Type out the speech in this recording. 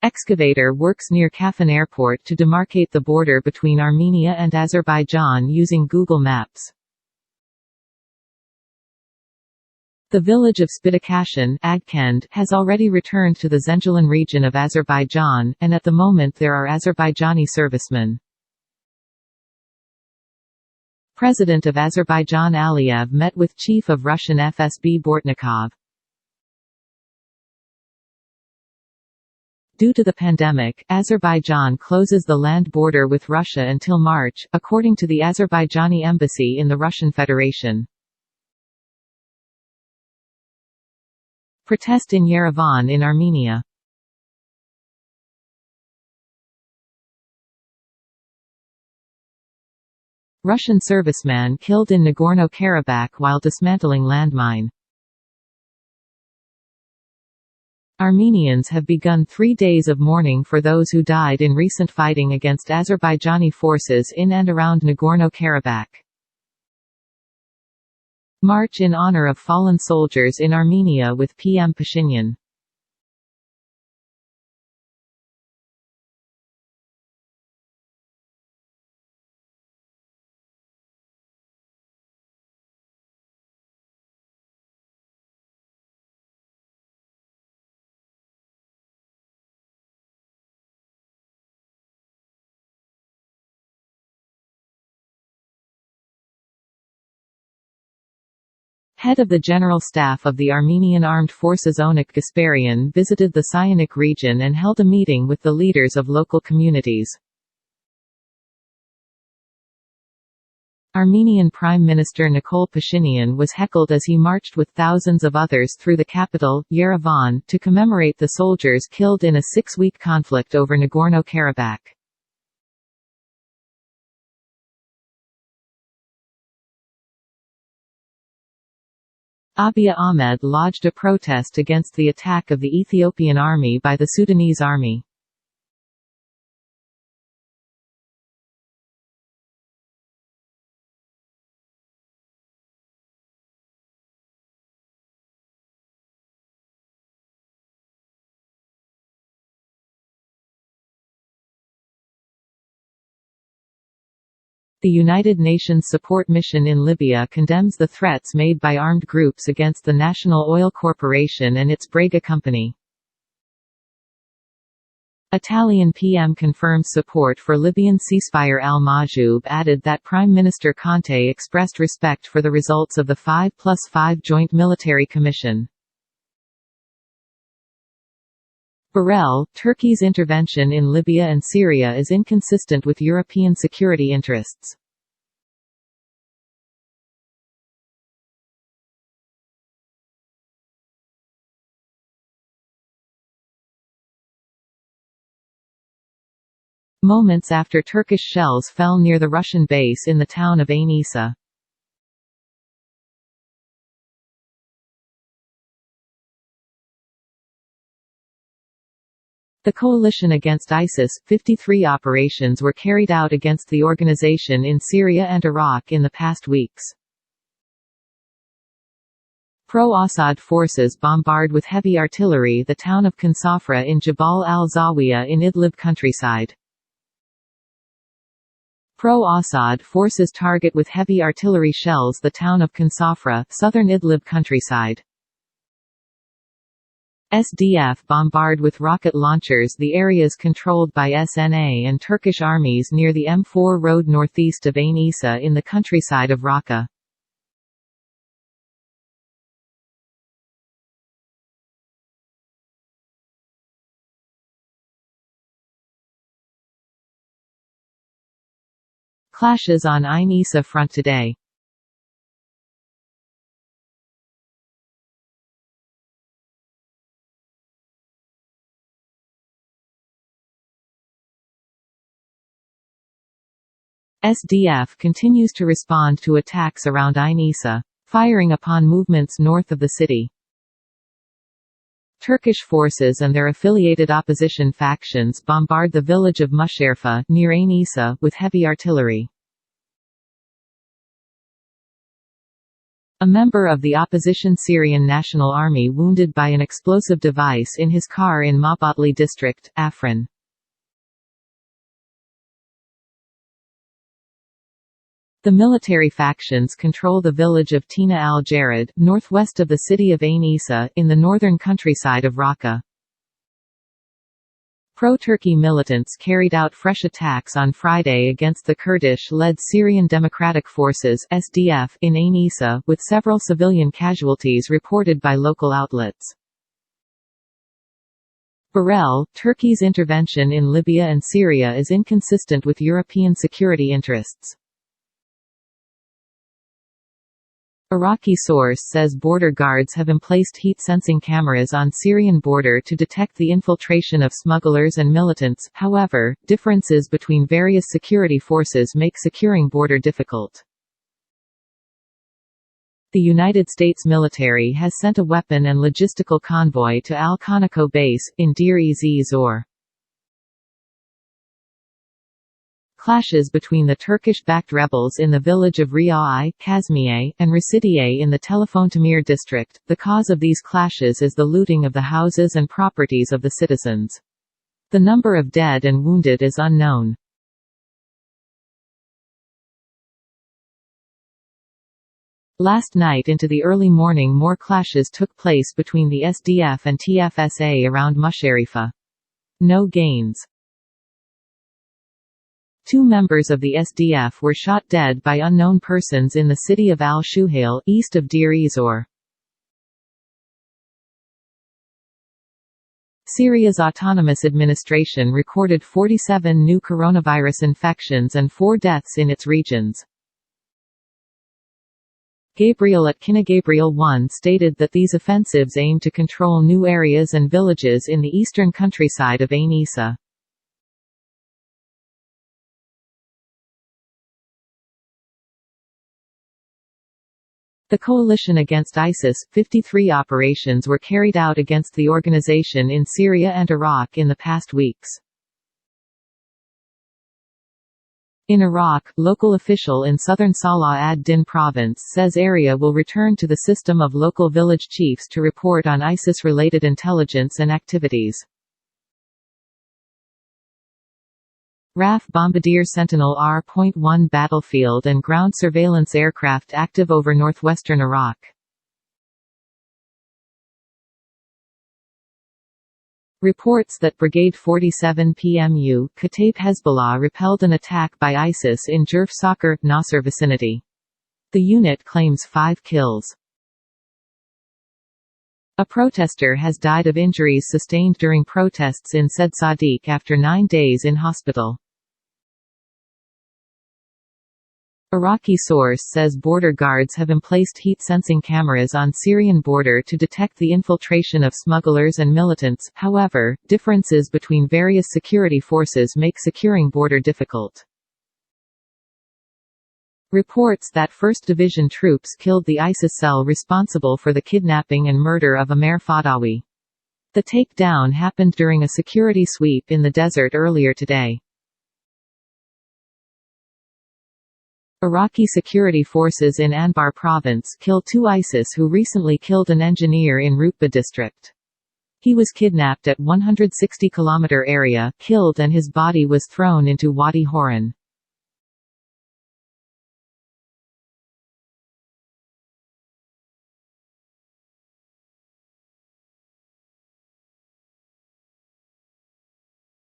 Excavator works near Kafan Airport to demarcate the border between Armenia and Azerbaijan using Google Maps. The village of Spidakashan has already returned to the Zengilan region of Azerbaijan, and at the moment there are Azerbaijani servicemen. President of Azerbaijan Aliyev met with Chief of Russian FSB Bortnikov. Due to the pandemic, Azerbaijan closes the land border with Russia until March, according to the Azerbaijani embassy in the Russian Federation. Protest in Yerevan in Armenia. Russian serviceman killed in Nagorno-Karabakh while dismantling landmine. Armenians have begun 3 days of mourning for those who died in recent fighting against Azerbaijani forces in and around Nagorno-Karabakh. March in honor of fallen soldiers in Armenia with PM Pashinyan. Head of the General Staff of the Armenian Armed Forces Onik Gasparian visited the Syanik region and held a meeting with the leaders of local communities. Armenian Prime Minister Nikol Pashinyan was heckled as he marched with thousands of others through the capital, Yerevan, to commemorate the soldiers killed in a 6-week conflict over Nagorno-Karabakh. Abiy Ahmed lodged a protest against the attack of the Ethiopian army by the Sudanese army. The United Nations support mission in Libya condemns the threats made by armed groups against the National Oil Corporation and its Brega company. Italian PM confirmed support for Libyan ceasefire. Al-Mahjoub added that Prime Minister Conte expressed respect for the results of the 5+5 Joint Military Commission. Borrell, Turkey's intervention in Libya and Syria is inconsistent with European security interests. Moments after Turkish shells fell near the Russian base in the town of Ain Issa. The coalition against ISIS, 53 operations were carried out against the organization in Syria and Iraq in the past weeks. Pro-Assad forces bombard with heavy artillery the town of Kansafra in Jabal al-Zawiya in Idlib countryside. Pro-Assad forces target with heavy artillery shells the town of Kansafra, southern Idlib countryside. SDF bombard with rocket launchers the areas controlled by SNA and Turkish armies near the M4 road northeast of Ain Issa in the countryside of Raqqa. Clashes on Ain Issa front today. SDF continues to respond to attacks around Ain Issa, firing upon movements north of the city. Turkish forces and their affiliated opposition factions bombard the village of Musharfa, near Ain Issa, with heavy artillery. A member of the opposition Syrian National Army wounded by an explosive device in his car in Mabatli district, Afrin. The military factions control the village of Tina al-Jared, northwest of the city of Ain Issa, in the northern countryside of Raqqa. Pro-Turkey militants carried out fresh attacks on Friday against the Kurdish-led Syrian Democratic Forces (SDF) in Ain Issa, with several civilian casualties reported by local outlets. Borrell, Turkey's intervention in Libya and Syria is inconsistent with European security interests. Iraqi source says border guards have emplaced heat-sensing cameras on Syrian border to detect the infiltration of smugglers and militants. However, differences between various security forces make securing border difficult. The United States military has sent a weapon and logistical convoy to Al-Conoco base, in Deir ez-Zor. Clashes between the Turkish-backed rebels in the village of Ria'i, Kazmiye, and Rasidiye in the Telephone Tamir district. The cause of these clashes is the looting of the houses and properties of the citizens. The number of dead and wounded is unknown. Last night into the early morning more clashes took place between the SDF and TFSA around Musharifa. No gains. 2 members of the SDF were shot dead by unknown persons in the city of Al-Shuhail, east of Deir ez-Zor. Syria's autonomous administration recorded 47 new coronavirus infections and 4 deaths in its regions. Gabriel Atkina Gabriel 1 stated that these offensives aim to control new areas and villages in the eastern countryside of Ain Issa. The coalition against ISIS, 53 operations were carried out against the organization in Syria and Iraq in the past weeks. In Iraq, local official in southern Salah ad-Din province says area will return to the system of local village chiefs to report on ISIS-related intelligence and activities. RAF Bombardier Sentinel R.1 battlefield and ground surveillance aircraft active over northwestern Iraq. Reports that Brigade 47 PMU, Kataib Hezbollah repelled an attack by ISIS in Jerf Sakr, Nasser vicinity. The unit claims 5 kills. A protester has died of injuries sustained during protests in Said Sadiq after 9 days in hospital. Iraqi source says border guards have emplaced heat-sensing cameras on Syrian border to detect the infiltration of smugglers and militants. However, differences between various security forces make securing border difficult. Reports that 1st Division troops killed the ISIS cell responsible for the kidnapping and murder of Amer Fadawi. The takedown happened during a security sweep in the desert earlier today. Iraqi security forces in Anbar province killed 2 ISIS who recently killed an engineer in Rutba district. He was kidnapped at 160 km area, killed and his body was thrown into Wadi Horan.